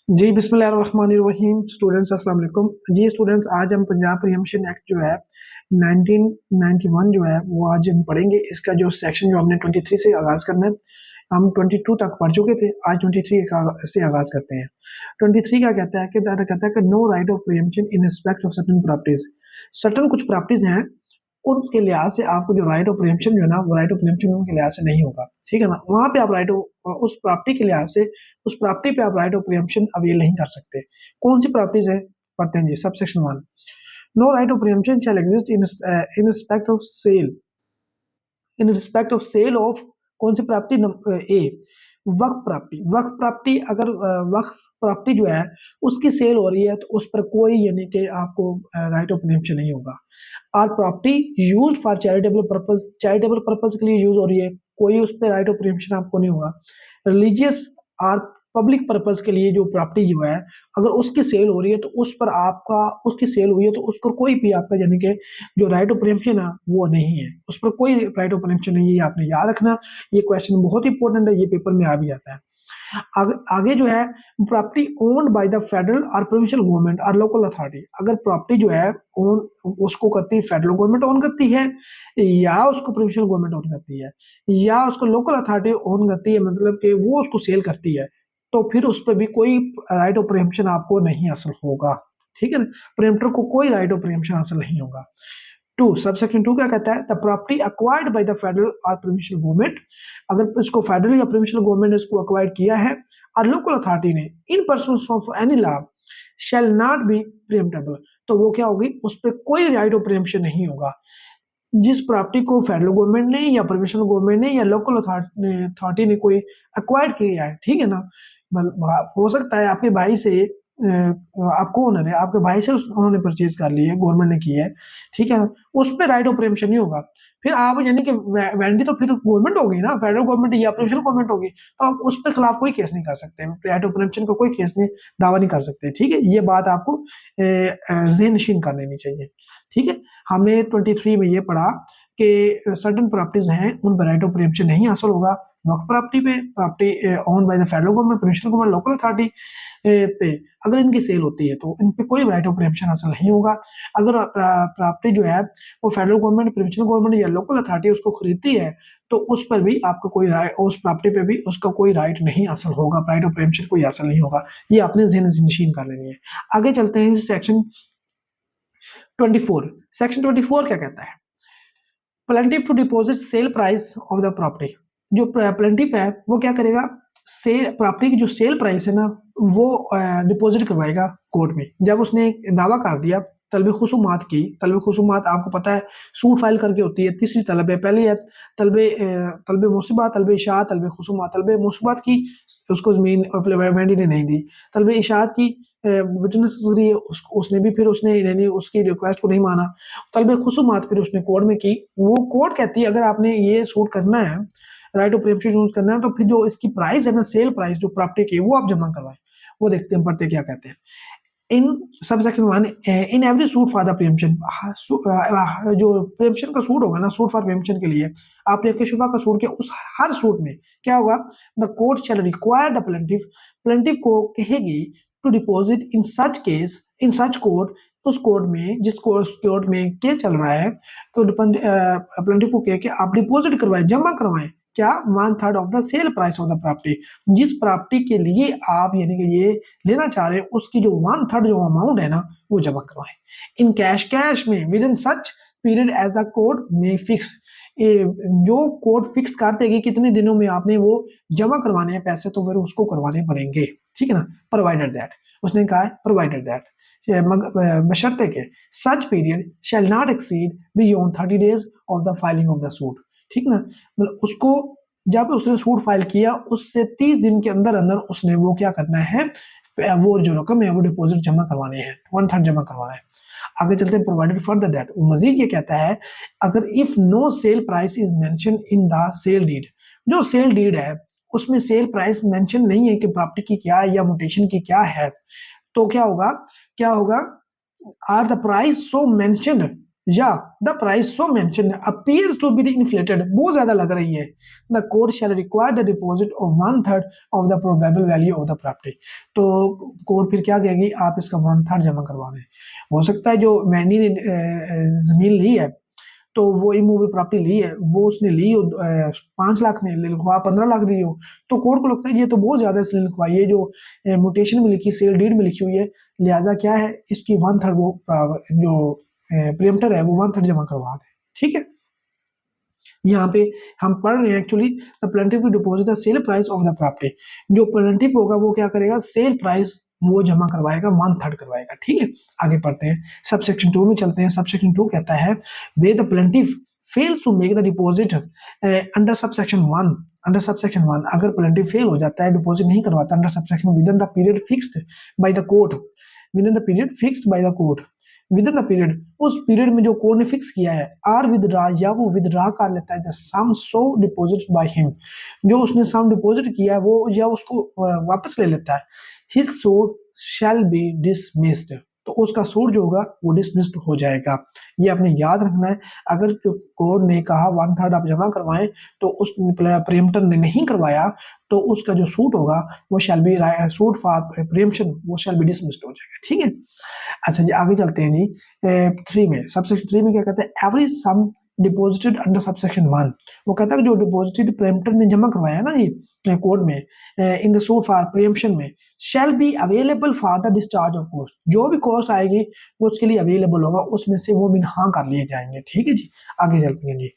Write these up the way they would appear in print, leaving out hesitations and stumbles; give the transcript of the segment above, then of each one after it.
जी, बिस्मिल्लाहिर्रहमानिर्रहीम। स्टूडेंट्स अस्सलाम वालेकुम। जी स्टूडेंट्स, आज हम पंजाब प्रीएम्पशन एक्ट जो है 1991 जो है वो आज हम पढ़ेंगे। इसका जो सेक्शन जो हमने 23 से आगाज़ करना है, हम 22 तक पढ़ चुके थे, आज 23 से आगाज़ करते हैं। 23 क्या कहता है कि no right of preemption in respect of certain properties. Certain कुछ प्रॉपर्टीज हैं, उसके लिहाज से आपको जो राइट ऑफ प्रीएम्पशन जो है ना, वो राइट ऑफ प्रीएम्पशन उनके लिहाज से नहीं होगा, ठीक है ना। वहां पे आप राइट ऑफ उस प्रॉपर्टी के लिहाज से उस प्रॉपर्टी पे आप राइट ऑफ प्रीएम्पशन अवेल नहीं कर सकते। कौन सी प्रॉपर्टीज है, पढ़ते हैं जी। सब section 1, no right of preemption shall exist in respect of sale, in respect of sale of कौन सी property, a waqf property. Waqf property, अगर वक्फ प्रॉपर्टी जो है उसकी सेल हो रही है तो उस पर कोई यानी कि आपको राइट ऑफ प्रीएम्पशन नहीं होगा। और property use for charitable purpose, charitable purpose के लिए यूज हो रही है, कोई उस पर राइट ऑफ प्रीएम्पशन आपको नहीं होगा। रिलीजियस और पब्लिक पर्पज के लिए जो प्रॉपर्टी जो है, अगर उसकी सेल हो रही है तो उस पर आपका, उसकी सेल हुई है तो उस पर कोई भी आपका यानी कि जो राइट ऑफ प्रीएम्पशन है वो नहीं है, उस पर कोई राइट ऑफ प्रीएम्पशन नहीं है। ये आपने याद रखना, ये क्वेश्चन बहुत इंपॉर्टेंट है, ये पेपर में आ भी जाता है। आगे जो है, property owned by the federal और प्रोविंशियल गवर्नमेंट और लोकल अथॉरिटी। अगर प्रॉपर्टी जो है ओन उसको करती है फेडरल गवर्नमेंट ओन करती है, या उसको प्रोविंशियल गवर्नमेंट ओन करती है, या उसको लोकल अथॉरिटी ओन करती है, मतलब कि वो उसको सेल करती है, तो फिर उस पर भी कोई राइट ऑफ प्रीएम्पशन आपको नहीं हासिल होगा, ठीक है ना। प्रीएम्प्टर को कोई राइट ऑफ प्रीएम्पशन हासिल नहीं होगा। टू, सबसेक्शन 2 क्या कहता है, the property acquired by the federal और प्रोविंशियल गवर्नमेंट। अगर इसको फेडरल या प्रोविंशियल गवर्नमेंट ने इसको अक्वायर्ड किया है और लोकल अथॉरिटी ने, in persons of any law shall not be preemptable, तो वो क्या होगी, उस पर कोई राइट ऑफ प्रीएम्पशन नहीं होगा। जिस प्रॉपर्टी को फेडरल गवर्नमेंट ने या प्रोविंशियल गवर्नमेंट ने या लोकल अथॉरिटी ने कोई अक्वायर्ड किया है, ठीक है ना, हो सकता है आपके भाई से आपको ओनर है, आपके भाई से उन्होंने परचेज कर ली है, गवर्नमेंट ने की है, ठीक है ना, उस पर राइट ऑफ प्रीएम्पशन नहीं होगा। फिर आप यानी कि वेंडी तो फिर गवर्नमेंट होगी ना, फेडरल गवर्नमेंट या प्रोविंशियल गवर्नमेंट होगी, तो आप उस पर खिलाफ कोई केस नहीं कर सकते, राइट ऑफ प्रीएम्पशन का कोई केस नहीं, दावा नहीं कर सकते, ठीक है। ये बात आपको ज़हन नशीन कर लेनी चाहिए, ठीक है। हमने 23 में ये पढ़ा कि सर्टेन प्रॉपर्टीज हैं उन पर राइट ऑफ प्रीएम्पशन नहीं हासिल होगा। वक्फ प्रॉपर्टी पे, property own by the federal government, provincial government, local authority पे अगर इनकी सेल होती है तो इन पे कोई राइट ऑफ प्रीएम्पशन हासिल नहीं होगा। अगर प्रॉपर्टी जो है वो फेडरल गवर्नमेंट, प्रोविंशियल गवर्नमेंट या लोकल अथॉरिटी उसको खरीदती है तो उस पर भी आपका कोई राइट, उस प्रॉपर्टी पे भी उसका कोई राइट नहीं हासिल होगा, राइट ऑफ प्रीएम्पशन कोई हासिल नहीं होगा। ये आपने ज़हन नशीन कर लेनी है। आगे चलते हैं सेक्शन 24। सेक्शन 24 क्या कहता है, plaintiff to deposit sale price of the property. जो प्लेंटिफ है वो क्या करेगा, सेल प्रॉपर्टी की जो सेल प्राइस है ना वो डिपॉजिट करवाएगा कोर्ट में। जब उसने दावा कर दिया, तलब खुसूमात की, तलब खुसूमात आपको पता है सूट फाइल करके होती है, तीसरी तलब है। पहली है तलब मुसबत, तलब इशात, तलब खुसूमात। तलब मुसबत की उसको जमीन वेंडी ने नहीं दी, तलब इशात की विटनेस उसने भी फिर उसने यानी उसकी रिक्वेस्ट को नहीं माना, तलब खुसूमात फिर उसने कोर्ट में की। वो कोर्ट कहती है अगर आपने ये सूट करना है, राइट ऑफ प्रीएम्पशन यूज करना है, तो फिर जो इसकी प्राइस है ना, सेल प्राइस जो प्रॉपर्टी की, वो आप जमा करवाएं। वो देखते हैं, पढ़ते क्या कहते हैं। In subsection 1, in every suit for the preemption, जो प्रीएम्पशन का सूट होगा ना, सूट फॉर प्रीएम्पशन के लिए आपने केशुफा का सूट किया, उस हर सूट में क्या होगा, the court shall require the plaintiff, plaintiff को कहेगी to deposit in such case, in such court, उस कोर्ट में, जिस कोर्ट में क्या चल रहा है, तो प्लेंटिफ को कह के आप डिपॉजिट करवाएं, जमा करवाएं, क्या, 1/3 of the sale price of the property. जिस प्रॉपर्टी के लिए आप यानी कि ये लेना चाह रहे हैं उसकी जो 1/3 जो अमाउंट है ना वो जमा करवाएं। इन कैश, कैश में, within such period as the court में फिक्स, जो कोर्ट फिक्स कर देगी कितने दिनों में आपने वो जमा करवाने हैं पैसे, तो फिर उसको करवाने पड़ेंगे, ठीक है ना। प्रोवाइडेड दैट, उसने कहा है प्रोवाइडेड दैट, बशर्ते के such period shall not exceed beyond 30 days of the filing of the suit, ठीक ना। मतलब उसको जब उसने सूट फाइल किया उससे 30 दिन के अंदर अंदर उसने वो क्या करना है, वो जो रकम है वो डिपॉजिट जमा करवाने हैं, 1/3 जमा करवाना है। आगे चलते हैं, प्रोवाइडेड फॉर द डेट, मजीद ये कहता है अगर if no sale price is mention in the sale deed, जो सेल डीड है उसमें सेल प्राइस मेंशन नहीं है कि प्रॉपर्टी की क्या है या म्यूटेशन की क्या है, तो क्या होगा, क्या होगा, are the price so mentioned, या the price so mention appears to be inflated, बहुत ज्यादा लग रही है, the court shall require the deposit of 1/3 of the probable value of the property. तो कोर्ट फिर क्या कहेगी, आप इसका 1/3 जमा करवा दें। हो सकता है जो मैनी ने जमीन ली है, तो वो इमूवेबल प्रॉपर्टी ली है, वो उसने ली हो 5 लाख में, लिखवा 15 लाख दी हो, तो कोर्ट को लगता है ये तो बहुत ज्यादा इसलिए लिखवाई, ये जो म्यूटेशन में लिखी, सेल डीड में लिखी हुई है, लिहाजा क्या है इसकी 1/3 वो जो प्रीएम्प्टर है वो 1/3 जमा करवा दे। ठीक है, यहाँ पे हम पढ़ रहे हैं actually the plaintiff to deposit the sale price of the property. जो प्लेंटिफ होगा वो क्या करेगा, सेल प्राइस वो जमा करवाएगा, 1/3 करवाएगा। ठीक है, आगे पढ़ते हैं, सबसेक्शन 2 में चलते हैं। सबसेक्शन 2 कहता है where the plaintiff fails to make the deposit under subsection 1, under subsection 1 अगर प्लेंटिफ फेल हो जाता है, डिपॉजिट नहीं करवाता under subsection with in the period fixed by the court, with in the period fixed by the court, with in the period, उस period में जो court ने फिक्स किया है, आर विदड्रा या वो विदड्रा कर लेता है the sum so deposit by him, जो उसने सम डिपॉजिट किया है वो या उसको वापस ले लेता है, his suit shall be dismissed, तो उसका सूट जो होगा वो डिसमिस्ड हो जाएगा। ये आपने याद रखना है, अगर जो कोर्ट ने कहा 1/3 आप जमा करवाएं तो उस प्रीएम्प्टर ने नहीं करवाया तो उसका जो सूट होगा वो शैल बी सूट फॉर प्रीएम्प्शन वो शैल बी डिसमिस्ड हो जाएगा। ठीक है, अच्छा जी आगे चलते हैं जी। 3 में, सबसेक्शन 3 में क्या कहते हैं, every sum deposited under subsection 1, वो कहता है कि जो डिपॉजिटेड प्रीएम्प्टर ने जमा करवाया ना जी कोर्ट में इन द सूट फॉर प्रीएम्प्शन में, shall be available for the discharge of cost, जो भी कॉस्ट आएगी वो उसके लिए अवेलेबल होगा, उसमें से वो मिनहा कर लिए जाएंगे। ठीक है जी, आगे चलते हैं जी।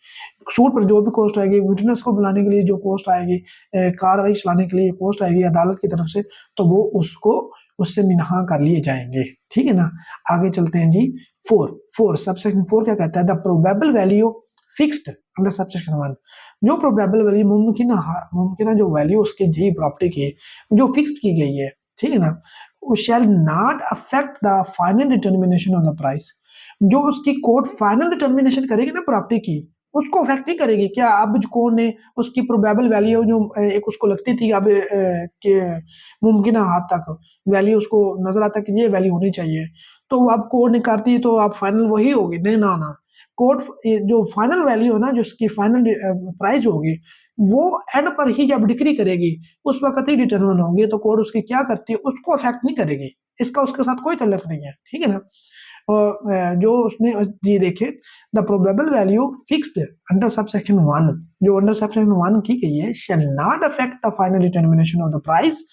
सूट पर जो भी कॉस्ट आएगी, विटनेस को बुलाने के लिए जो कॉस्ट आएगी, कार्रवाई चलाने के लिए कॉस्ट आएगी अदालत की तरफ से, तो वो उसको उससे मिनहा कर लिए जाएंगे। ठीक है ना, आगे चलते हैं जी। 4 सबसेक्शन 4 क्या कहता है, the probable value fixed under subsection 1, जो प्रोबेबल वैल्यू मुमकिन जो वैल्यू उसकी जी प्रॉपर्टी की जो फिक्स की गई है, ठीक है ना, वो शैल not affect the final determination of the price, जो उसकी कोर्ट फाइनल डिटर्मिनेशन करेगी ना प्रॉपर्टी की, उसको अफेक्ट नहीं करेगी। क्या अब जो कोर्ट ने उसकी प्रोबेबल वैल्यू जो एक उसको लगती थी अब कि मुमकिन हाथ तक वैल्यू उसको नजर आता कि ये वैल्यू होनी चाहिए, तो अब कोर्ट ने करती तो अब फाइनल वही होगी, नहीं ना ना, कोर्ट जो फाइनल वैल्यू है ना, जो उसकी फाइनल प्राइस होगी वो एंड पर ही जब डिक्री करेगी उस वक्त ही डिटरमिन होगी, तो कोर्ट उसकी क्या करती है उसको अफेक्ट नहीं करेगी, इसका उसके साथ कोई तल्लुक नहीं है। ठीक है ना, जो उसने जी देखे the probable value fixed under subsection 1, जो अंडर सबसेक्शन 1 की गई है, shall not affect the final determination of the price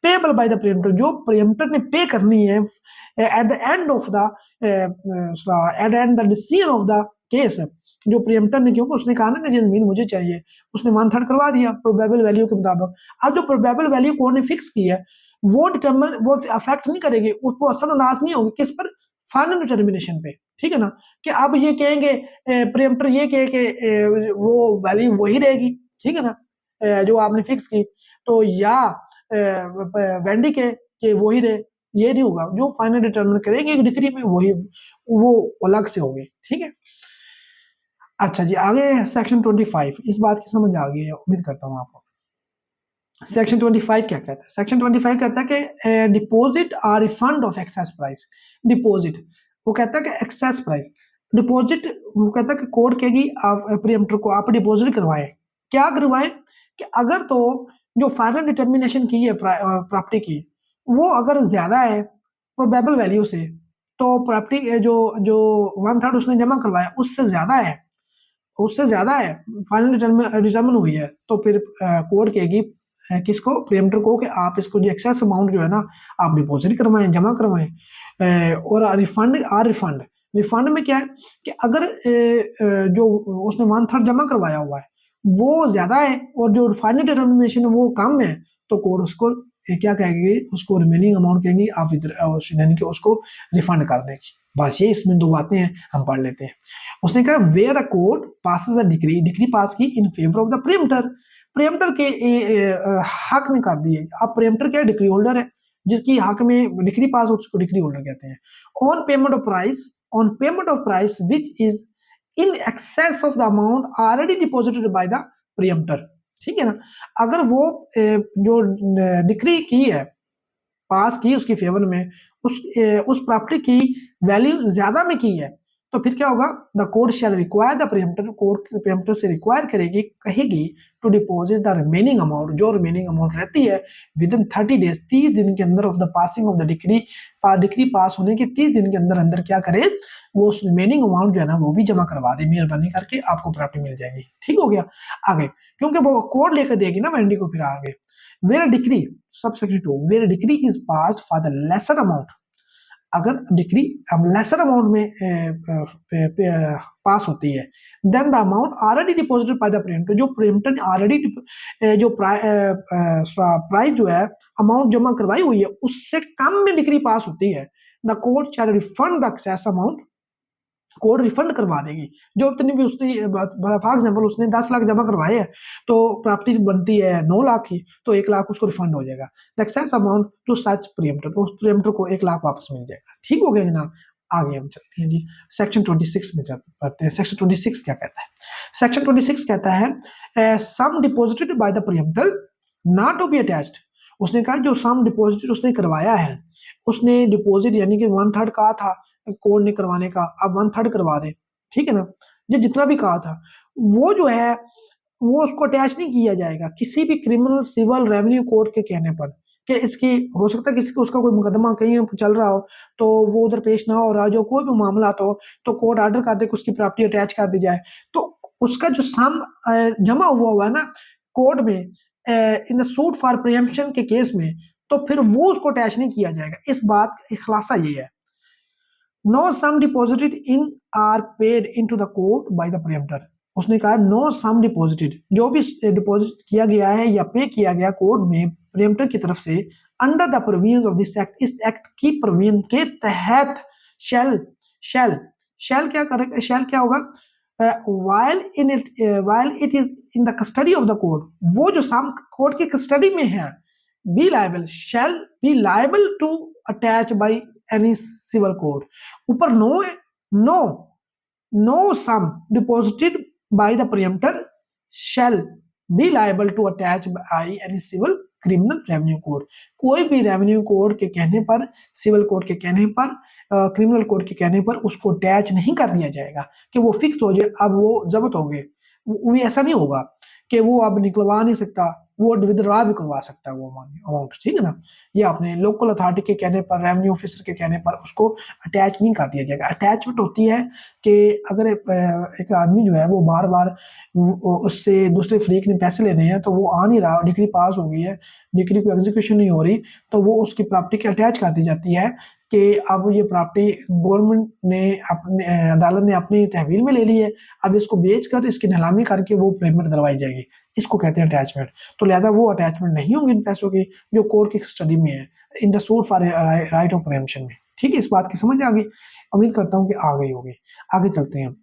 payable by the preempter, जो प्रीएम्प्टर ने पे करनी है at the end of the at end the decision of the case, जो preempter ने, क्योंकि उसने कहा ना कि जमीन मुझे चाहिए, उसने 1/3 करवा दिया प्रोबेबल वैल्यू के मुताबिक। अब जो प्रोबेबल वैल्यू कोर्ट ने फिक्स की है वो डिटरमिन वो अफेक्ट नहीं करेगी, उसको असर अंदाज नहीं होगी किस पर, फाइनल डिटर्मिनेशन पे। ठीक है ना, कि अब ये कहेंगे प्रीएम्प्टर ये कहे कि वो वैल्यू वही रहेगी, ठीक है ना, जो आपने फिक्स की, तो या वेंडी के वही रहे, ये नहीं होगा, जो फाइनल डिटर्मिन करेंगे डिक्री में वही वो अलग से होगी। ठीक है, अच्छा जी आगे सेक्शन 25, इस बात की समझ आ गई है उम्मीद करता हूँ आपको। सेक्शन 25 क्या कहता है, सेक्शन 25 कहता है कि डिपॉजिट और refund of excess price. Deposit वो कहता है कि एक्सेस प्राइस, डिपॉजिट वो कहता है कि कोर्ट कहेगी आप प्रीएम्प्टर को आप डिपॉजिट करवाएं, क्या करवाएं कि अगर तो जो फाइनल डिटर्मिनेशन की है प्रॉपर्टी की वो अगर ज्यादा है प्रोबेबल वैल्यू से, तो प्रॉपर्टी जो जो 1/3 उसने जमा करवाया उससे ज्यादा है फाइनल डिटर्मिन हुई है, तो फिर कोर्ट कहेगी किसको, प्रीएम्प्टर को, कि आप इसको जो एक्सेस अमाउंट जो है ना आप डिपॉजिट करवाएं, जमा करवाएं। और रिफंड रिफंड में क्या है कि अगर जो उसने 1/3 जमा करवाया हुआ है वो ज्यादा है और जो फाइनल डिटर्मिनेशन वो कम है, तो कोर्ट उसको क्या कहेगी, उसको रिमेनिंग अमाउंट कहेंगी आप यानी कि उसको रिफंड कर देगी। बस ये इसमें 2 बातें हैं, हम पढ़ लेते हैं। उसने कहा where a court passes a decree pass की in favour of the preemptor के हक में कर दिए। अब प्रीएम्प्टर क्या डिक्री होल्डर है, जिसकी हक में डिक्री पास हो उसको डिक्री होल्डर कहते हैं। On payment of price which is in excess of the amount already deposited by the preempter. ठीक है ना, अगर वो जो डिक्री की है पास की उसकी फेवर में उस प्रॉपर्टी की वैल्यू ज्यादा में की है, तो फिर क्या होगा, the court shall require the preempter, court preempter से रिक्वायर करेगी, कहेगी to deposit the remaining amount, जो रिमेनिंग अमाउंट रहती है विद इन 30 डेज, 30 दिन के अंदर of the passing of the decree, decree pass होने के 30 दिन के अंदर अंदर क्या करे, वो उस रिमेनिंग अमाउंट जो है ना वो भी जमा करवा दे, मेहरबानी करके आपको प्रॉपर्टी मिल जाएगी। ठीक हो गया। आगे क्योंकि वो कोर्ट लेकर देगी ना वेंडी को, फिर आगे where decree subsection 2, where decree is passed for the lesser amount, अगर डिक्री लेसर अमाउंट में पास होती है, then the amount already deposited by the preempter, जो प्रियम्प्टर ने ऑलरेडी जो प्राइस जो है अमाउंट जमा करवाई हुई है उससे कम में डिक्री पास होती है, the court shell refund the excess amount, court refund करवा देगी। जो इतनी भी उसने फॉर एग्जांपल उसने 10 लाख जमा करवाए हैं तो प्रॉपर्टी बनती है 9 लाख की, तो 1 लाख उसको रिफंड हो जाएगा, the excess amount to such preempter, तो उस प्रियम्प्टर को 1 लाख वापस मिल जाएगा। ठीक हो गया जनाब। आगे हम चलते हैं जी सेक्शन 26 में पढ़ते हैं। सेक्शन 26 क्या कहता है? सेक्शन 26 कहता है sum deposited by the preempter not to be attached, उसने कहा जो सम डिपॉजिट उसने करवाया है, उसने डिपॉजिट यानी कि 1/3 कहा था कोर्ट ने करवाने का, अब 1/3 करवा दे, ठीक है ना, ये जितना भी कहा था वो जो है वो उसको अटैच नहीं किया जाएगा किसी भी क्रिमिनल सिविल रेवेन्यू कोर्ट के कहने पर, कि इसकी हो सकता है किसी को उसका कोई मुकदमा कहीं चल रहा हो तो वो उधर पेश ना हो रहा, जो कोई भी मामला तो कोर्ट ऑर्डर कर दे कि उसकी प्रॉपर्टी अटैच कर दी जाए, तो उसका जो सम जमा हुआ है ना कोर्ट में in the suit for preemption के केस में, तो फिर वो उसको अटैच नहीं किया जाएगा। इस बात का खुलासा ये है, no sum deposited in or paid into the court by the preempter, उसने कहा नो सम डिपॉजिटेड, जो भी डिपॉजिट किया गया है या पे किया गया कोर्ट में प्रियम्प्टर की तरफ से under the provisions of this act, इस एक्ट की प्रोविजन के तहत शैल शैल शैल क्या करेगा, शैल क्या होगा, while it is in the custody of the court, वो जो सम कोर्ट की कस्टडी में है, be liable shall be liable to attach by any civil court, ऊपर no sum deposited by the preemptor shall be liable to attach by any civil criminal revenue code, कोई भी revenue code के कहने पर, civil code के कहने पर, criminal code के कहने पर उसको अटैच नहीं कर दिया जाएगा कि वो फिक्स हो जाए, अब वो जब्त हो गए, वो ऐसा नहीं होगा कि वो अब निकलवा नहीं सकता, वो विदड्रॉ भी करवा सकता है वो अमाउंट, ठीक है ना। ये अपने लोकल अथॉरिटी के कहने पर, रेवेन्यू ऑफिसर के कहने पर उसको अटैच नहीं कर दिया जाएगा। अटैचमेंट होती है कि अगर एक आदमी जो है वो बार बार उससे दूसरे फ्रीक ने पैसे लेने हैं तो वो आ नहीं रहा, डिग्री पास हो गई है, डिग्री को एग्जीक्यूशन नहीं हो रही, तो वो उसकी प्रॉपर्टी की अटैच कर दी जाती है कि अब ये प्रॉपर्टी गवर्नमेंट ने अपने अदालत ने अपनी तहवील में ले ली है, अब इसको बेच कर इसकी नीलामी करके वो पेमेंट दिलवाई जाएगी, इसको कहते हैं अटैचमेंट। तो लिहाजा वो अटैचमेंट नहीं होंगी इन पैसों की जो कोर्ट की स्टडी में है, in the suit for right of preemption में। ठीक है, इस बात की समझ आ गई, उम्मीद करता हूँ कि आ गई होगी। आगे चलते हैं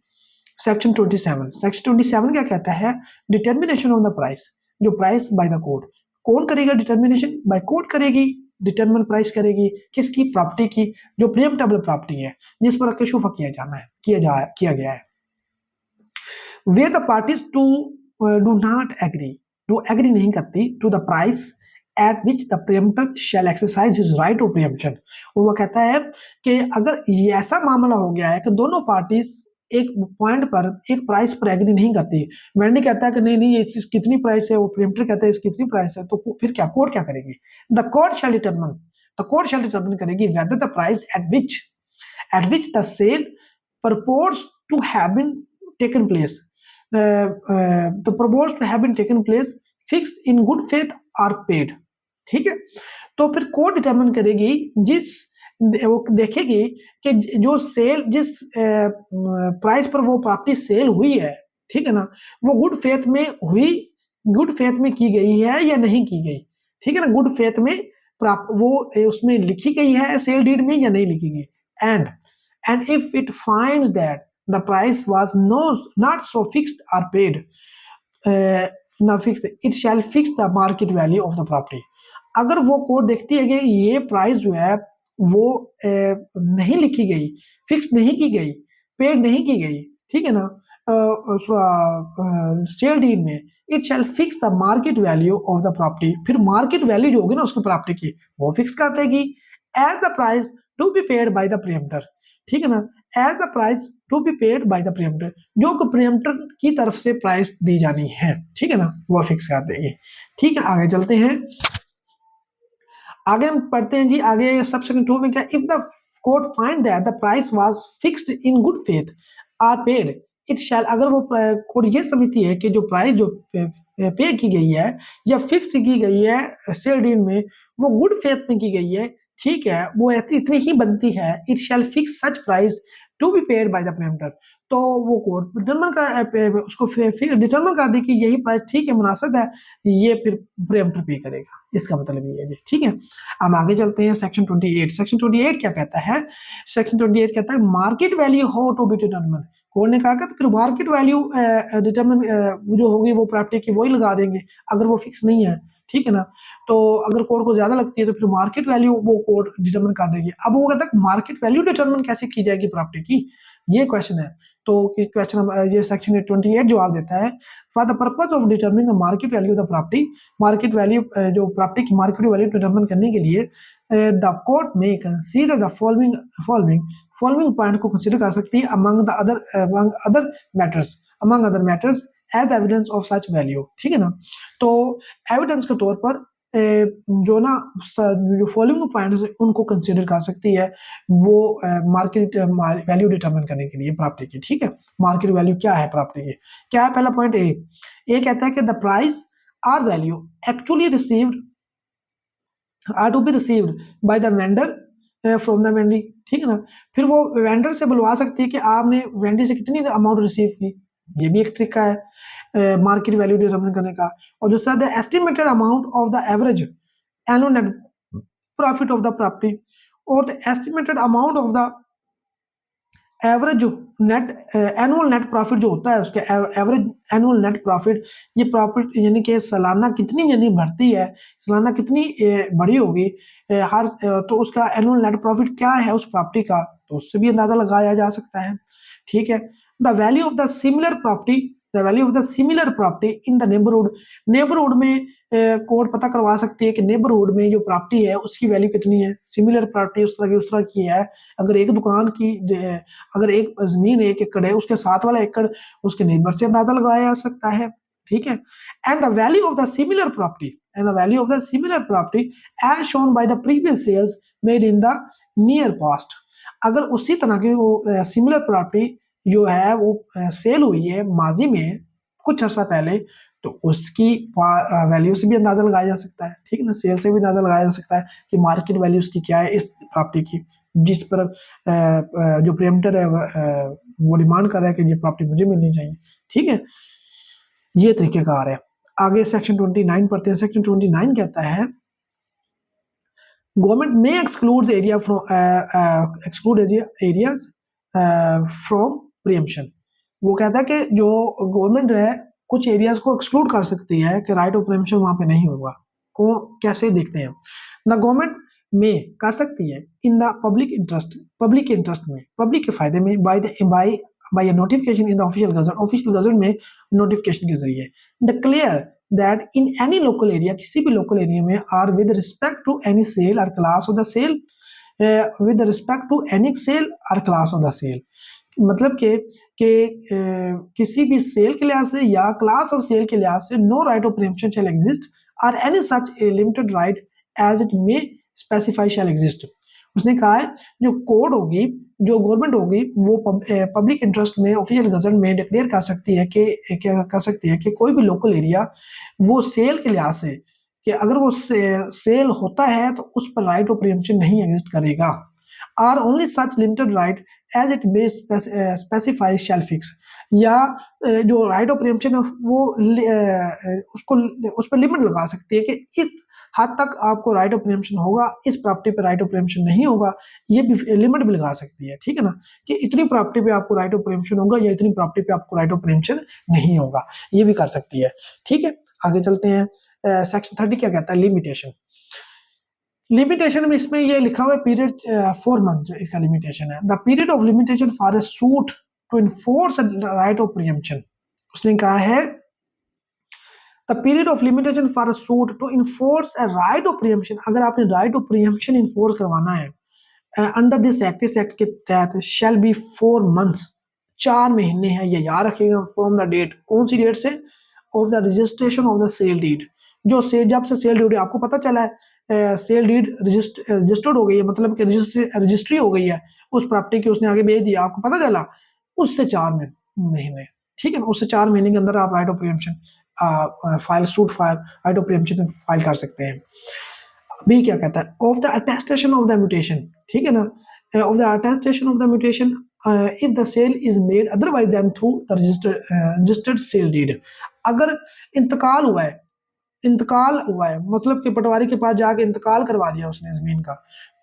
सेक्शन 27। सेक्शन 27 क्या कहता है? डिटर्मिनेशन ऑफ द प्राइस, जो प्राइस बाय द कोर्ट, कौन करेगा डिटर्मिनेशन? बाय कोर्ट करेगी, डिटरमिन प्राइस करेगी किसकी? प्रॉपर्टी की, जो प्रियम्प्टेबल प्रॉपर्टी है जिस पर अकशुफा किया गया है। Where the parties to do not agree नहीं करती to the price at which the preempter shall exercise his right of preemption, वो कहता है कि अगर ये ऐसा मामला हो गया है कि दोनों पार्टीज एक पॉइंट पर, एक प्राइस पर एग्री नहीं करती, वेंडी कहता है कि नहीं ये चीज कितनी प्राइस है, वो प्रियम्प्टर कहता है इसकी कितनी प्राइस है, तो फिर क्या कोर्ट क्या करेगी? द कोर्ट शैल डिटरमिन करेगी whether the price at which the sale purports to have been taken place, fixed in good faith or paid। ठीक है, तो फिर कोर्ट डिटरमिन करेगी, वो देखेगी कि जो सेल, जिस प्राइस पर वो प्रॉपर्टी सेल हुई है, ठीक है ना, वो गुड फेथ में हुई, गुड फेथ में की गई है या नहीं की गई, ठीक है ना, गुड फेथ में वो उसमें लिखी गई है सेल डीड में या नहीं लिखी गई। And if it finds that the price was not so fixed or paid, it shall fix the market value of the property. अगर वो कोर्ट देखती है कि ये प्राइस जो है वो नहीं लिखी गई, फिक्स नहीं की गई, पेड नहीं की गई, ठीक है ना, सेल डीड में, it shall fix the market value of the property, फिर मार्केट वैल्यू जो होगी ना उसकी प्रॉपर्टी की वो फिक्स कर देगी as the price to be paid by the preempter, ठीक है ना, as the price to be paid by the preempter, जो प्रीएम्प्टर की तरफ से प्राइस दी जानी है, ठीक है ना, वो फिक्स कर देगी। ठीक है, आगे चलते हैं, आगे हम पढ़ते हैं जी। आगे सब सेक्शन 2 में क्या, if the court find that the price was fixed in good faith or paid it shall, अगर वो कोर्ट ये समझती है कि जो प्राइस जो पे की गई है या फिक्स की गई है सेल डील में, वो गुड फेथ में की गई है, ठीक है, वो इतनी ही बनती है, it shall fix such price to be paid by the preempter, तो वो कोर्ट डिटरमिन का उसको डिटरमिन कर दी कि यही प्राइस ठीक है, मुनासिब है, ये फिर प्रीएम्प्टर पे करेगा, इसका मतलब ये है जी। ठीक है, हम आगे चलते हैं सेक्शन 28। सेक्शन 28 क्या कहता है? सेक्शन 28 कहता है market value how to be determine, court ने कहा कि तो फिर मार्केट वैल्यू डिटरमिन जो होगी वो प्रॉपर्टी की वही लगा देंगे, अगर वो फिक्स नहीं है, ठीक है ना, तो अगर कोर्ट को ज्यादा लगती है तो फिर मार्केट वैल्यू वो कोर्ट डिटरमिन कर देगी। अब वो कहता है मार्केट वैल्यू डिटरमिन कैसे की जाएगी प्रॉपर्टी की, ये क्वेश्चन है। तो क्वेश्चन ये सेक्शन 28 जवाब देता है, for the purpose of determining the market value of the property, market value जो प्रॉपर्टी की मार्केट वैल्यू डिटरमिन करने के लिए द कोर्ट में कंसीडर द फॉलोइंग पॉइंट को कंसीडर कर सकती है among other matters as evidence of such value, ठीक है ना, तो एविडेंस के तौर पर जो ना जो फॉलोइंग पॉइंट्स उनको कंसीडर कर सकती है वो मार्केट वैल्यू डिटरमिन करने के लिए प्रॉपर्टी की। ठीक है, मार्केट वैल्यू क्या है प्रॉपर्टी की, क्या है? पहला पॉइंट ए कहता है कि the price or value actually received or to be received by the vendor from the vendee, ठीक है ना, फिर वो वेंडर से बुलवा सकती है कि आपने वेंडी से कितनी अमाउंट रिसीव की, ये भी एक तरीका है मार्केट वैल्यू डिटरमिन करने का। और दूसरा the estimated amount of the average annual net profit of the property, और the estimated amount of the average जो नेट एनुअल नेट प्रॉफिट जो होता है उसके एवरेज एनुअल नेट प्रॉफिट, ये प्रॉफिट यानी कि सालाना कितनी यानी बढ़ती है, सालाना कितनी बड़ी होगी हर तो उसका एनुअल नेट प्रॉफिट क्या है उस प्रॉपर्टी का, तो उससे भी अंदाजा लगाया जा सकता है। ठीक है, the value of the similar property, the value of the similar property in the neighbourhood में कोर्ट पता करवा सकती है कि नेबरहुड में जो प्रॉपर्टी है उसकी वैल्यू कितनी है, सिमिलर प्रॉपर्टी उस तरह की है। अगर एक दुकान की अगर एक जमीन 1 एकड़ है, उसके साथ वाला एकड़ उसके नेबर से अंदाजा लगाया जा सकता है। ठीक है, and the value of the similar property as shown by the previous sales made in the near past, अगर उसी तरह की वो सिमिलर प्रॉपर्टी जो है वो सेल हुई है माजी में कुछ अर्सा पहले, तो उसकी वैल्यू से भी अंदाजा लगाया जा सकता है। ठीक है ना, सेल से भी अंदाजा लगाया जा सकता है कि मार्केट वैल्यू उसकी क्या है इस प्रॉपर्टी की, जिस पर जो प्रीएम्प्टर है वो डिमांड कर रहा है कि ये प्रॉपर्टी मुझे मिलनी चाहिए। ठीक है, ये तरीकेकार है। आगे सेक्शन 29 पढ़ते हैं। सेक्शन 29 कहता है गवर्नमेंट में एक्सक्लूड एरियाज फ्रॉम प्रीएम्पशन, वो कहता है कि जो गवर्नमेंट है कुछ एरियाज को एक्सक्लूड कर सकती है कि राइट ऑफ प्रीएम्पशन वहां पे नहीं होगा। को कैसे देखते हैं? द गवर्नमेंट में कर सकती है इन द पब्लिक इंटरेस्ट में, पब्लिक के फायदे में, by a notification in the official gazette में नोटिफिकेशन के जरिए, declare that in any local area, किसी भी लोकल एरिया में, or with respect to any sale or class of the sale, with respect to any sale or class of the sale, मतलब कि किसी भी सेल के लिहाज से या क्लास ऑफ सेल के लिहाज से no right of preemption shall exist or any such limited right as it may specify shall exist. उसने कहा है जो कोड होगी, जो गवर्नमेंट होगी, वो पब्लिक इंटरेस्ट में ऑफिशियल गजट में डिक्लेयर कर सकती है कि क्या कर सकती है कि कोई भी लोकल एरिया वो सेल के लिहाज से कि अगर वो सेल होता है तो उस पर राइट ऑफ प्रीएम्पशन नहीं एग्जिस्ट करेगा, or only such limited right as it may specify shall fix, या जो राइट ऑफ प्रीएम्पशन है वो उसको उस पर लिमिट लगा सकती है कि इस हद तक आपको राइट ऑफ प्रीएम्पशन होगा, इस प्रॉपर्टी पे राइट ऑफ प्रीएम्पशन नहीं होगा, ये भी लिमिट भी लगा सकती है। ठीक है ना, कि इतनी प्रॉपर्टी पे आपको राइट ऑफ प्रीएम्पशन होगा या इतनी प्रॉपर्टी पे आपको राइट ऑफ प्रीएम्पशन नहीं होगा, ये भी कर सकती है। ठीक है, आगे चलते हैं। सेक्शन 30 क्या कहता है? लिमिटेशन में इसमें ये लिखा हुआ है पीरियड 4 मंथ इसका लिमिटेशन है। The period of limitation for a suit to enforce right of preemption, उसने कहा है the period of limitation for a suit to enforce a right of preemption, अगर आपने राइट ऑफ प्रीएम्पशन इन्फोर्स करवाना है under this act, इस act के तहत शैल बी 4 मंथ्स, 4 महीने हैं, ये याद रखिएगा, फ्रॉम द डेट, कौन सी डेट से, of the registration of the sale deed, जो सेल, जब से सेल डीड आपको पता चला है सेल डीड रजिस्टर्ड हो गई है, मतलब कि रजिस्ट्री हो गई है उस प्रॉपर्टी की, उसने आगे भेज दिया, आपको पता चला, उससे 4 महीने, ठीक है ना, उससे 4 महीने के अंदर आप right of preemption file, suit file, right of preemption file कर सकते हैं। बी क्या कहता है, of the attestation of the mutation, ठीक है ना, of the attestation of the mutation if the sale is made otherwise then through the registered sale deed, अगर इंतकाल हुआ है मतलब कि पटवारी के पास जाके इंतकाल करवा दिया उसने जमीन का,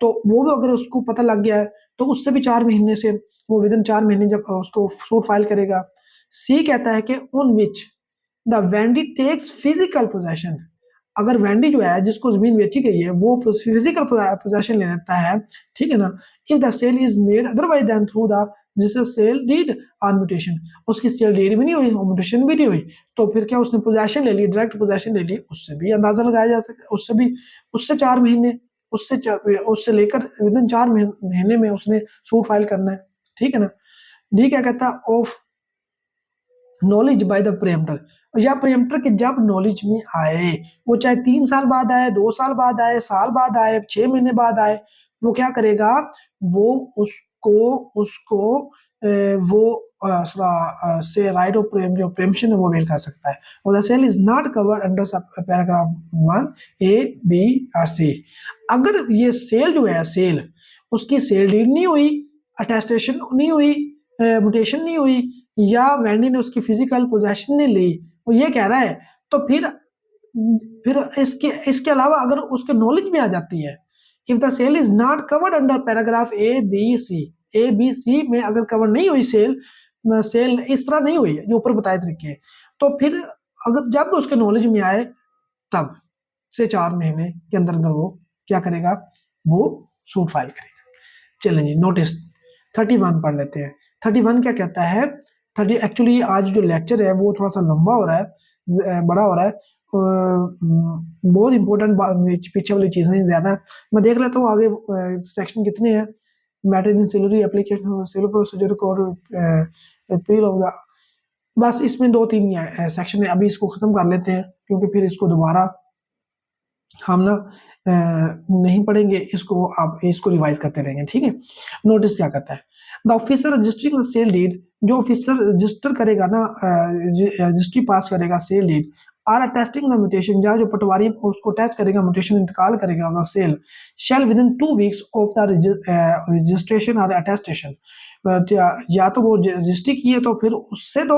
तो वो भी अगर उसको पता लग गया है तो उससे भी 4 महीने से, वो विदिन 4 महीने जब उसको सूट फाइल करेगा। सी कहता है कि on which the vendee takes physical possession, अगर वेंडी जो है जिसको जमीन बेची गई है वो फिजिकल पोजेशन ले लेता है, ठीक है ना, if the sale is made otherwise then through the जिससे सेल डीड ऑन म्यूटेशन, उसकी सेल डीड भी नहीं हुई और म्यूटेशन भी नहीं हुई, तो फिर क्या उसने पोजेशन ले ली, डायरेक्ट पोजेशन ले ली, उससे भी अंदाजा लगाया जा सकता, उससे भी, उससे 4 महीने, उससे लेकर विदिन 4 महीने में उसने सूट फाइल करना है, ठीक है ना। डी क्या कहता है, ऑफ नॉलेज बाय द प्रेम्प्टर, या प्रेम्प्टर के जब नॉलेज में आए, वो चाहे 3 साल बाद आए, 2 साल बाद आए, साल बाद आए, 6 महीने बाद आए, वो क्या करेगा, वो उसको वो से राइट ऑफ जो प्रेम्पशन है वो अवेल कर सकता है। और the sale is not covered under paragraph 1 A B और सी, अगर ये सेल जो है, सेल उसकी सेल डीड नहीं हुई, अटेस्टेशन नहीं हुई, म्यूटेशन नहीं हुई, या वेंडी ने उसकी फिजिकल पोजेशन नहीं ली, वो ये कह रहा है, तो फिर इसके अलावा अगर उसके नॉलेज में आ जाती है, if the sale is not covered under paragraph A B C में अगर कवर नहीं हुई सेल इस तरह नहीं हुई जो ऊपर बताए तरीके, तो फिर अगर जब उसके नॉलेज में आए तब से 4 महीने के अंदर अंदर वो क्या करेगा, वो सूट फाइल करेगा। चलें जी, नोटिस 31 पढ़ लेते हैं। 31 क्या कहता है, 30 एक्चुअली आज जो लेक्चर है वो थोड़ा सा लंबा हो रहा है, बड़ा हो रहा है, बहुत इंपॉर्टेंट पीछे वाली चीज़ें ज़्यादा, मैं देख लेता हूँ आगे सेक्शन कितने हैं, matter ancillary application, civil procedure code, appeal होगा, बस इसमें 2-3 सेक्शन है, अभी इसको ख़त्म कर लेते हैं क्योंकि फिर इसको दोबारा हम ना नहीं पढ़ेंगे, इसको आप इसको रिवाइज करते रहेंगे, ठीक है। नोटिस क्या करता है, the officer registering sale deed, जो ऑफिसर रजिस्टर करेगा ना, रजिस्ट्री पास करेगा sale deed, or attesting the mutation, जहाँ जो पटवारी उसको टेस्ट करेगा, म्यूटेशन इंतकाल करेगा of sale, shall within 2 weeks of the registration और अटेस्टेशन, या तो वो रजिस्ट्री की है तो फिर उससे 2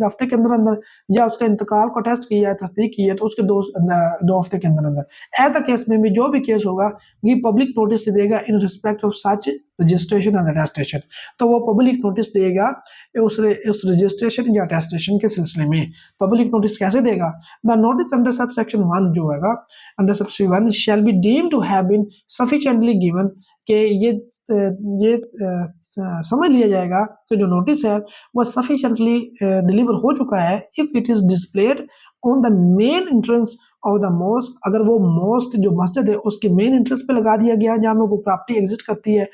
हफ्ते के अंदर अंदर, या उसका इंतकाल को टेस्ट किया है, तस्दीक की है तो उसके 2 हफ्ते के अंदर अंदर। एट द केस में भी जो भी केस होगा ये पब्लिक नोटिस देगा इन respect of such registration and attestation, तो वो पब्लिक नोटिस देगा उस रजिस्ट्रेशन या अटेस्टेशन के सिलसिले में। पब्लिक नोटिस कैसे देगा, the notice under sub section 1 जो है under sub section 1 shall be deemed to have been sufficiently given, कि ये समझ लिया जाएगा कि जो नोटिस है वो सफिशिएंटली डिलीवर हो चुका है if it is displayed on the main entrance of the mosque, अगर वो मॉस्क जो मस्जिद है उसके मेन एंट्रेंस पे लगा दिया गया जहाँ में वो प्रॉपर्टी एग्जिस्ट करती है,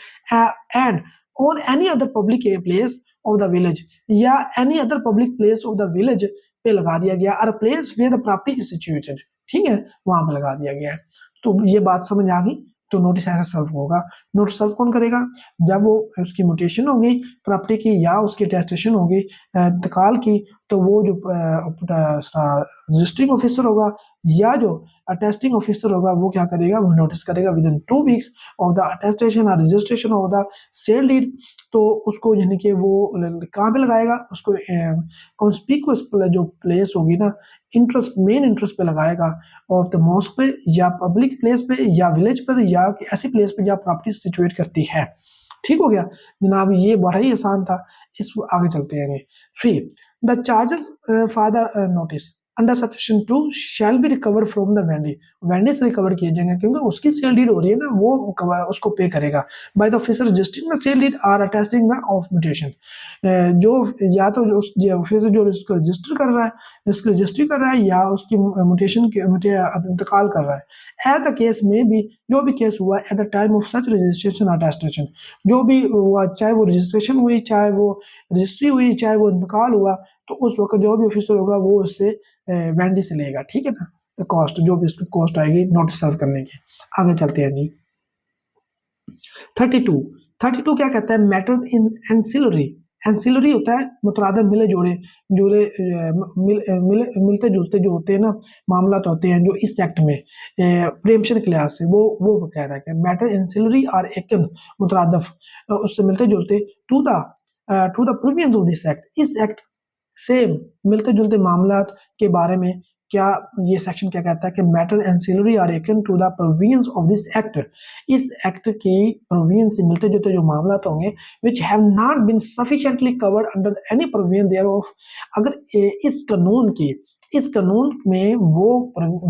and on any other public place of the village, या any other public place of the village पे लगा दिया गया, और place where the property is situated, ठीक है, वहां पे लगा दिया गया है। तो ये बात समझ आ गई, तो नोटिस ऐसा सर्व होगा। नोटिस सर्व कौन करेगा, जब वो उसकी म्यूटेशन होगी प्रॉपर्टी की या उसकी अटेस्टेशन होगी इंतकाल की, तो वो जो रजिस्ट्रिंग ऑफिसर होगा या जो अटेस्टिंग ऑफिसर होगा वो क्या करेगा, वो नोटिस करेगा within 2 weeks of the attestation और registration of the sale deed, तो उसको यानी कि वो कहाँ पे लगाएगा, उसको कॉन्स्पिक्यूअस जो प्लेस होगी ना, इंटरेस्ट मेन इंटरेस्ट पे लगाएगा, ऑफ द मॉस्क पे या पब्लिक प्लेस पे या विलेज पर या ऐसी प्लेस पे जहाँ प्रॉपर्टी सिचुएट करती है। ठीक हो गया जनाब, ये बड़ा ही आसान था। इस आगे चलते हैं। 3 the charges for the notice, under section 2 shall be recovered from the Wendy, Wendy से रिकवर किए जाएंगे क्योंकि उसकी सेल डीड हो रही है ना, वो उसको पे करेगा by the officer registering the sale deed or attesting the of mutation. जो या तो उस ऑफिसर जो इसको रजिस्टर कर रहा है, इसकी रजिस्ट्री कर रहा है, या उसकी म्यूटेशन के इंतकाल कर रहा है। एट द केस में भी जो भी केस हुआ at the time of such registration attestation, जो भी हुआ, चाहे वो रजिस्ट्रेशन हुई, चाहे वो रजिस्ट्री हुई, चाहे वो इंतकाल हुआ, तो उस वक्त जो भी ऑफिसर होगा वो उससे वेंडी से लेगा, ठीक है ना, कॉस्ट जो भी उसकी कॉस्ट आएगी नोटिस सर्व करने की। आगे चलते हैं जी। 32 क्या कहता है, मैटर्स इन एंसिलरी। एंसिलरी होता है मुतरादफ मिले जोड़े जुड़े मिलते जुलते जो होते हैं ना मामला होते हैं जो इस एक्ट में प्रियम्पशन के लिहाज से वो कह रहा है कि मैटर एंसिलरी आर एकन मुतरादफ उससे मिलते जुलते to the provisions of this act, इस एक्ट से मिलते जुलते मामला के बारे में क्या ये सेक्शन क्या कहता है कि matter ancillary or akin to the provisions of this act, इस एक्ट की प्रोविजन से मिलते जुलते जो मामला होंगे which have not been sufficiently covered under any provision thereof, अगर इस कानून में वो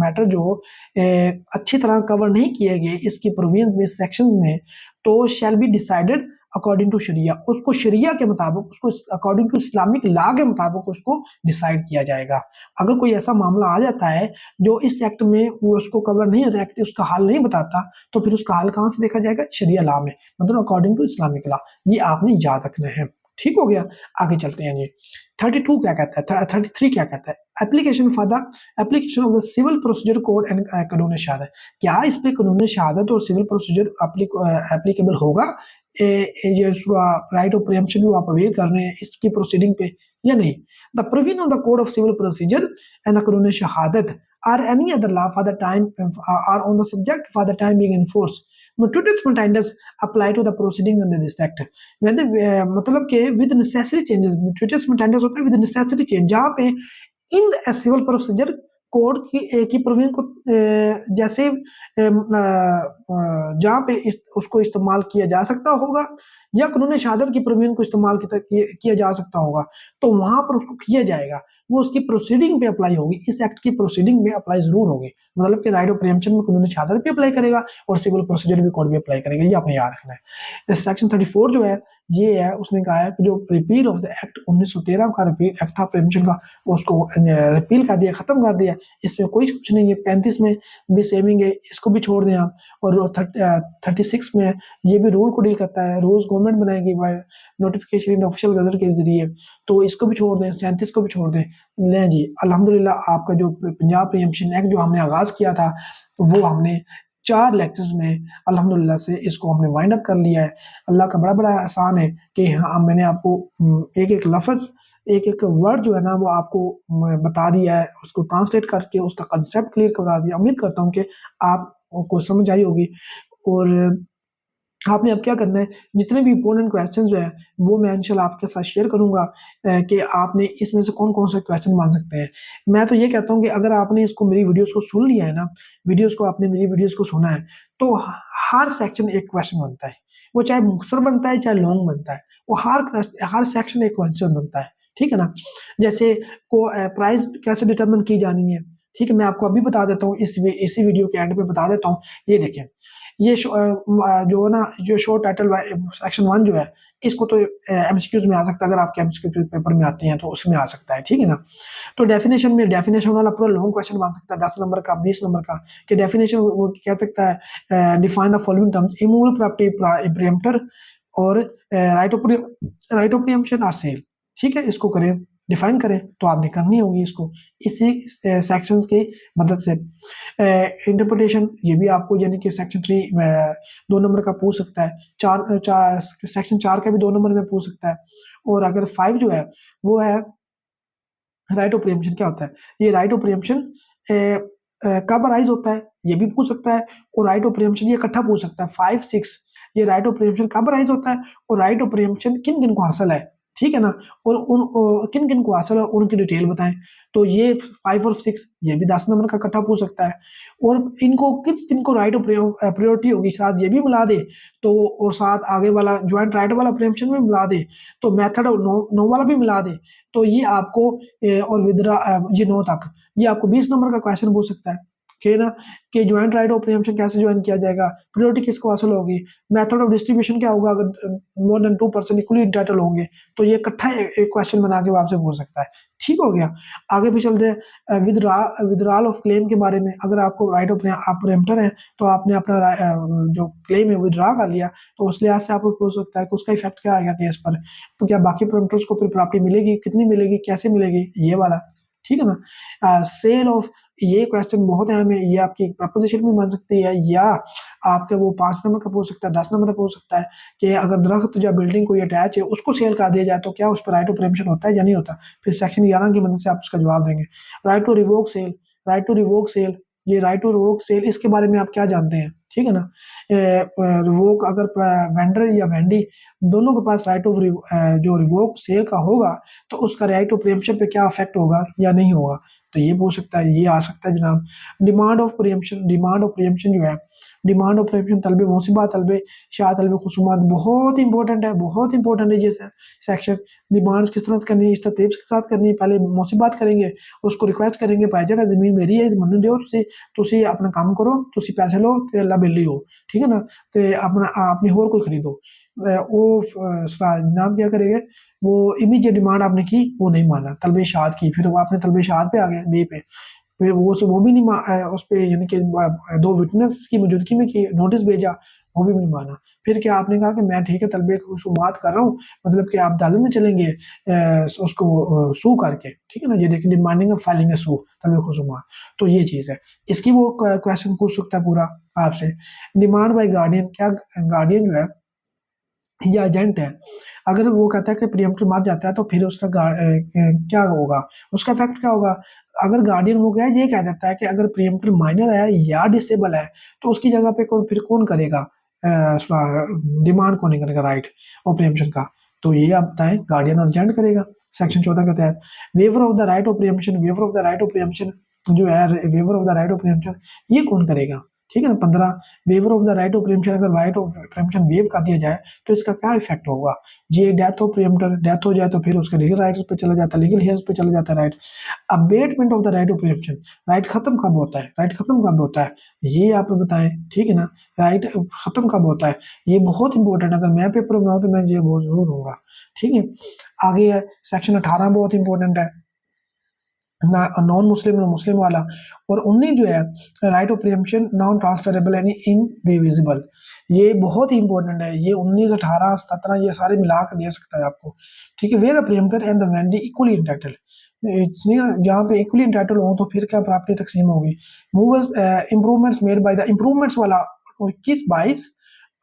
मैटर जो अच्छी तरह कवर नहीं किए गए इसकी प्रोविजंस में सेक्शंस में, तो shall be decided according to sharia, उसको शरिया के मुताबिक, उसको अकॉर्डिंग टू इस्लामिक लॉ के मुताबिक उसको डिसाइड किया जाएगा। अगर कोई ऐसा मामला आ जाता है जो इस एक्ट में वो उसको कवर नहीं होता, एक्ट उसका हाल नहीं बताता, तो फिर उसका हाल कहाँ से देखा जाएगा, शरिया लॉ में, मतलब अकॉर्डिंग टू इस्लामिक लॉ। ये आपने याद रखना है, ठीक हो गया। आगे चलते हैं जी। 32 क्या कहता है, 33 क्या कहता है, application for the application of the civil procedure code and Qanun Shahadat, क्या इस पे कानून शहादत और सिविल प्रोसीजर एप्लीकेबल होगा, ये राइट ऑफ प्रियम्पशन जो आप अवेल कर रहे हैं इसकी प्रोसीडिंग पे या नहीं। The provision of the code of civil procedure and the Qanun Shahadat or any other law for the time are on the subject for the time being enforced. Mutatis mutandis apply to the proceeding under this act. When the मतलब के with necessary changes, mutatis mutandis होता है with necessary change, जहाँ पे in civil procedure code की provision को जैसे जहाँ पे उसको इस्तेमाल किया जा सकता होगा या कानून शहादत की प्रोविजन को इस्तेमाल किया जा सकता होगा, तो वहां पर उसको किया जाएगा, वो उसकी प्रोसीडिंग पे अप्लाई होगी, इस एक्ट की प्रोसीडिंग में अप्लाई जरूर होगी। मतलब कि राइट ऑफ प्रियम्पशन में कानून शहादत भी अप्लाई करेगा और सिविल प्रोसीजर भी कोड भी अप्लाई करेगा, ये आपने याद रखना है। सेक्शन 34 जो है ये है, उसने कहा है कि जो रिपील ऑफ द एक्ट 1913 का रिपील एक्ट था प्रियम्पशन का, उसको रिपील कर दिया, खत्म कर दिया, इसमें कोई कुछ नहीं है। 35 में भी सेविंग है, इसको भी छोड़ दें आप, और 36 में ये भी रूल को डील करता है, रूल्स गवर्नमेंट बनाएगी by notification in the official gazette के जरिए, तो इसको भी छोड़ दें, 37 को भी छोड़ दें। लें जी, अल्हम्दुलिल्लाह आपका जो पंजाब प्रियम्पशन एक्ट जो हमने आगाज किया था वो हमने 4 लेक्चर्स में अल्हम्दुलिल्लाह से इसको हमने वाइंड अप कर लिया है। अल्लाह का बड़ा एहसान है कि हाँ मैंने आपको एक एक लफ्ज़ एक एक वर्ड जो है ना वो आपको बता दिया है, उसको ट्रांसलेट करके उसका कंसेप्ट क्लियर करा दिया। उम्मीद करता हूँ कि आपको समझ आई होगी। और आपने अब क्या करना है, जितने भी इंपॉर्टेंट क्वेश्चन जो है वो मैं इंशाल्लाह आपके साथ शेयर करूंगा कि आपने इसमें से कौन कौन से क्वेश्चन मान सकते हैं। मैं तो ये कहता हूँ कि अगर आपने इसको मेरी वीडियोस को सुन लिया है ना, आपने मेरी वीडियोस को सुना है, तो हर सेक्शन एक क्वेश्चन बनता है, वो चाहे मुख्तसर बनता है चाहे लॉन्ग बनता है, वो हर सेक्शन एक क्वेश्चन बनता है, ठीक है ना। जैसे को प्राइस कैसे डिटरमिन की जानी है, ठीक है, मैं आपको अभी बता देता हूँ, इसी वीडियो के एंड पे बता देता हूँ। ये देखें, ये जो है ना, जो शॉर्ट टाइटल सेक्शन 1 जो है, इसको तो एमसीक्यूज में आ सकता है, अगर आपके एमसीक्यू पेपर में आते हैं तो उसमें आ सकता है, ठीक है ना। तो डेफिनेशन वाला पूरा लॉन्ग क्वेश्चन बन सकता है, 10 नंबर का, 20 नंबर का, कि डेफिनेशन वो कह सकता है define the following terms, immovable property, preempter और राइट ऑफ प्रीएम्पशन और सेल, ठीक है, इसको करें, डिफाइन करें, तो आपने करनी होगी इसको इसी सेक्शंस की मदद से। इंटरप्रिटेशन ये भी आपको यानी कि सेक्शन 3 2 नंबर का पूछ सकता है, सेक्शन 4 का भी 2 नंबर में पूछ सकता है। और अगर 5 जो है वो है राइट ऑफ प्रीएम्पशन, क्या होता है, ये राइट ऑफ प्रीएम्पशन कब अराइज होता है ये भी पूछ सकता है, और राइट ऑफ प्रीएम्पशन ये इकट्ठा पूछ सकता है। 5 6 ये राइट ऑफ प्रीएम्पशन कब अराइज होता है और राइट ऑफ प्रीएम्पशन किन किन को हासिल है, ठीक है ना, और उन किन किन को हासिल है उनकी डिटेल बताएं। तो ये 5 और 6 ये भी 10 नंबर का इकट्ठा पूछ सकता है, और इनको किन को राइट ऑफ प्रायोरिटी होगी साथ ये भी मिला दे, तो और साथ आगे वाला ज्वाइंट राइट वाला प्रीएम्पशन में मिला दे, तो मेथड नो वाला भी मिला दे, तो ये आपको और विदरा ये 9 तक ये आपको 20 नंबर का क्वेश्चन पूछ सकता है कि ना कि ज्वाइंट राइट ऑफ प्रीएम्पशन कैसे ज्वाइन किया जाएगा, प्रायोरिटी किसको हासिल होगी, मेथड ऑफ डिस्ट्रीब्यूशन क्या होगा अगर मोर देन 2% इक्वली इंटाइटल होंगे, तो ये इकट्ठा एक क्वेश्चन बना के वो आपसे पूछ सकता है। ठीक हो गया। आगे भी चलते हैं विदड्रॉल ऑफ क्लेम के बारे में। अगर आपको राइट ऑफ आप प्रीएम्प्टर है तो आपने अपना जो क्लेम है विदड्रॉ कर लिया, तो उस लिहाज से आपको पूछ सकता है कि उसका इफेक्ट क्या आएगा केस पर, तो क्या बाकी प्रीएम्प्टर्स को फिर प्रॉपर्टी मिलेगी, कितनी मिलेगी, कैसे मिलेगी, ये वाला। ठीक है ना। सेल ऑफ, ये क्वेश्चन बहुत अहम है, ये आपकी प्रपोजिशन भी बन सकती है या आपके वो 5 नंबर का पूछ सकता है, 10 नंबर का पूछ सकता है कि अगर दरख्त या बिल्डिंग कोई अटैच है उसको सेल कर दिया जाए तो क्या उस पर राइट ऑफ प्रीएम्पशन होता है या नहीं होता। फिर सेक्शन 11 की मदद से आप उसका जवाब देंगे। Right to revoke sale, right to revoke sale, ये राइट टू रिवोक सेल इसके बारे में आप क्या जानते हैं। ठीक है ना। रिवोक अगर वेंडर या वेंडी दोनों के पास राइट ऑफ जो रिवोक सेल का होगा तो उसका राइट ऑफ प्रीएम्पशन पे क्या इफेक्ट होगा या नहीं होगा, तो ये पूछ सकता है, ये आ सकता है जनाब। Demand of preemption, demand of preemption जो है, डिमांड ऑफ प्रीएम्पशन तलब मुसीबा, तलब शाह, तलब खुसूमात, बहुत इंपॉर्टेंट है, बहुत इंपॉर्टेंट है ये सेक्शन। डिमांड्स किस तरह से करनी है, इस तरतीब के साथ करनी है। पहले मुसीबात करेंगे, उसको रिक्वेस्ट करेंगे, भाई जेड़ा जमीन मेरी है मनु दो, तुसी अपना काम करो, तुसी पैसे लो ते अल्लाह बिल्ली हो। ठीक है ना। तो अपना अपनी होर कोई खरीदो, वो नाम क्या करेंगे, वो इमीडिएट डिमांड आपने की, वो नहीं माना, तलब शाद की, फिर वो आपने तलब शाद पे आ गए बी पे, फिर वो भी नहीं उस पे यानी कि 2 विटनेस की मौजूदगी में की नोटिस भेजा, वो भी नहीं माना। फिर क्या आपने कहा कि मैं ठीक है तलबे खुसूमात कर रहा हूँ, मतलब कि आप अदालत में चलेंगे उसको सू करके। ठीक है ना। ये देखिए डिमांडिंग ऑफ फाइलिंग सू तलबे खुसूमात, तो ये चीज़ है। इसकी वो क्वेश्चन पूछ सकता है पूरा आपसे। डिमांड बाई गार्डियन, क्या गार्डियन जो है या एजेंट है, अगर वो कहता है कि प्रीएम्प्टर मार जाता है तो फिर उसका क्या होगा, उसका इफेक्ट क्या होगा। अगर गार्डियन वो क्या है ये कह देता है कि अगर प्रीएम्प्टर माइनर है या डिसेबल है तो उसकी जगह पे फिर कौन करेगा, डिमांड कौन करेगा राइट और प्रीएम्पशन का, तो ये आप बताएं, गार्डियन और एजेंट करेगा सेक्शन 14 के तहत। Waiver of the right of preemption, waiver of the right of preemption जो है, waiver of the right of preemption ये कौन करेगा। ठीक है ना। 15 waiver of the right of preemption, अगर राइट ऑफ प्रीएम्पशन वेव कर दिया जाए तो इसका क्या इफेक्ट होगा। ये डेथ ऑफ प्रीएम्प्टर, डेथ हो जाए तो फिर उसका लीगल राइट्स पे चला जाता है, लीगल हेयर्स पे चला जाता है right. Abatement of the right of preemption, right खत्म कब होता है, राइट खत्म कब होता है, ये आप बताएं। ठीक है ना। राइट खत्म कब होता है, ये बहुत इंपॉर्टेंट, अगर मैं पेपर बनाऊँ तो मैं ये बहुत जरूर होगा। ठीक है। आगे है सेक्शन 18 बहुत इंपॉर्टेंट है, नॉन मुस्लिम और मुस्लिम वाला। और 19 जो है right of preemption non transferable यानी इनडिविजिबल, ये बहुत ही इंपॉर्टेंट है। ये 19, 18, 17 ये सारे मिला कर दे सकता है आपको। ठीक है। Where the preempter and the vendee equally entitle, जहाँ पे इक्वली इंटाइटल हो तो फिर क्या प्रॉपर्टी तकसीम होगी। Move improvements made by the improvements वाला 21-22,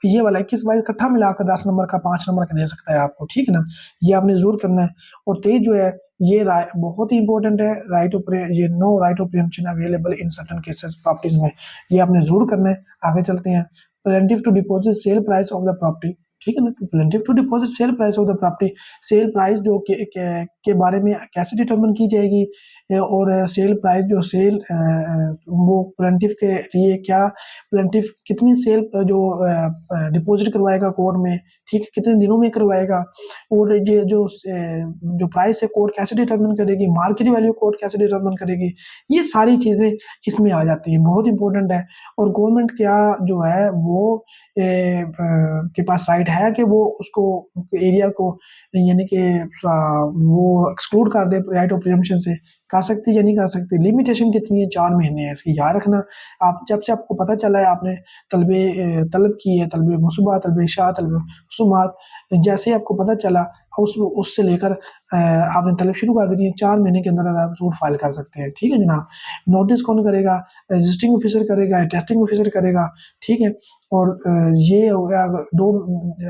ये वाला 21-22 इकट्ठा मिलाकर 10 नंबर का 5 नंबर का दे सकता है आपको। ठीक है ना। ये आपने जरूर करना है। और 23 जो है ये बहुत ही इंपॉर्टेंट है, राइट ऑफ ये no right of preemption available in certain cases properties में, ये आपने जरूर करना है। आगे चलते हैं। Plaintiff to deposit sale price of the property. ठीक है ना। Plaintiff to deposit sale price of the property, sale price जो के बारे में कैसे डिटरमिन की जाएगी, और सेल प्राइस जो सेल वो प्लेंटिफ के लिए क्या, प्लेंटिफ कितनी सेल जो डिपॉजिट करवाएगा कोर्ट में, ठीक है, कितने दिनों में करवाएगा, और ये जो प्राइस है कोर्ट कैसे डिटरमिन करेगी, मार्केट वैल्यू कोर्ट कैसे डिटरमिन करेगी, ये सारी चीज़ें इसमें आ जाती हैं, बहुत इंपॉर्टेंट है। और गवर्नमेंट क्या जो है वो के पास राइट है कि वो उसको एरिया को यानी कि वो एक्सक्लूड कर दे राइट ऑफ प्रीएम्पशन से, कर सकती है या नहीं कर सकती। लिमिटेशन कितनी है, 4 महीने है, इसकी याद रखना। आप जब से आपको पता चला है आपने तलब की है, तलब मुसबा, तलब शाह, तलब खुसूमात, जैसे ही आपको पता चला उससे लेकर आपने तलब शुरू कर देनी है, 4 महीने के अंदर आप सूट फाइल कर सकते हैं। ठीक है जनाब। नोटिस कौन करेगा, रजिस्टरिंग ऑफिसर करेगा, टेस्टिंग ऑफिसर करेगा। ठीक है। और ये हो गया 2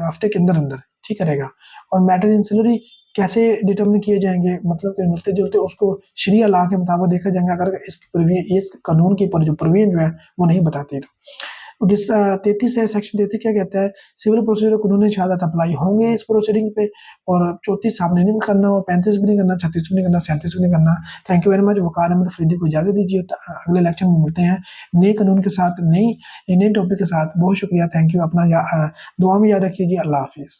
हफ्ते के अंदर अंदर ठीक करेगा। और मैटर इंसिलरी कैसे डिटर्मिन किए जाएंगे, मतलब कि मिलते जुलते उसको शरिया ला के मुताबिक देखा जाएंगे, अगर इस कानून की जो प्रवीण जो है वो नहीं बताती। तो 33 है, सेक्शन 33 क्या कहता है, सिविल प्रोसीजर कानूनी शहादत अप्लाई होंगे इस प्रोसीडिंग पे। और 34 सामने नहीं करना, और 35 भी नहीं करना, 36 भी नहीं करना, 37 भी नहीं करना। Thank you very much. Waqar Ahmad Faridi को इजाज़त दीजिए, अगले लेक्चर में मिलते हैं नए कानून के साथ, नई टॉपिक के साथ। बहुत शुक्रिया, थैंक यू। अपना दुआ में याद रखिए जी। अल्लाह हाफिज़।